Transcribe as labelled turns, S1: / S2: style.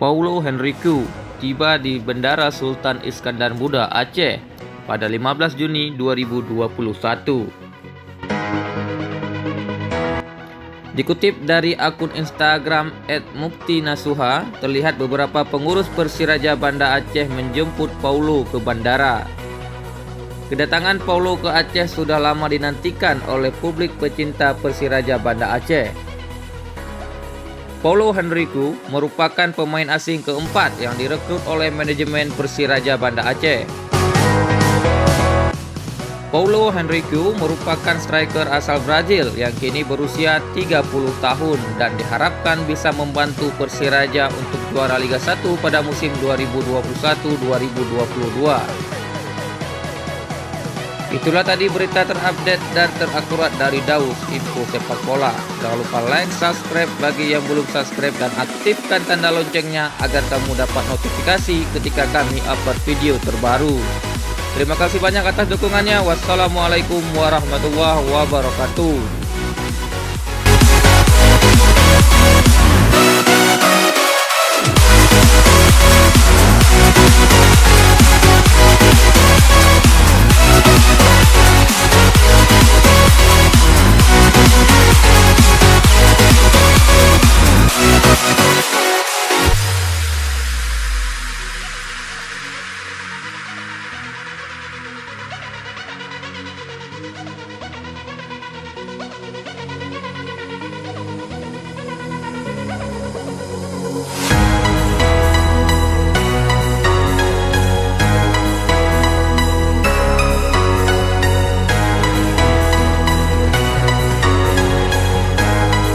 S1: Paulo Henrique tiba di Bandara Sultan Iskandar Muda, Aceh pada 15 Juni 2021. Dikutip dari akun Instagram @muftinasuha, terlihat beberapa pengurus Persiraja Banda Aceh menjemput Paulo ke bandara. Kedatangan Paulo ke Aceh sudah lama dinantikan oleh publik pecinta Persiraja Banda Aceh. Paulo Henrique merupakan pemain asing keempat yang direkrut oleh manajemen Persiraja Banda Aceh. Paulo Henrique merupakan striker asal Brazil yang kini berusia 30 tahun dan diharapkan bisa membantu Persiraja untuk juara Liga 1 pada musim 2021-2022. Itulah tadi berita terupdate dan terakurat dari Daus Info Sepak Bola. Jangan lupa like, subscribe bagi yang belum subscribe dan aktifkan tanda loncengnya agar kamu dapat notifikasi ketika kami upload video terbaru. Terima kasih banyak atas dukungannya. Wassalamualaikum warahmatullahi wabarakatuh.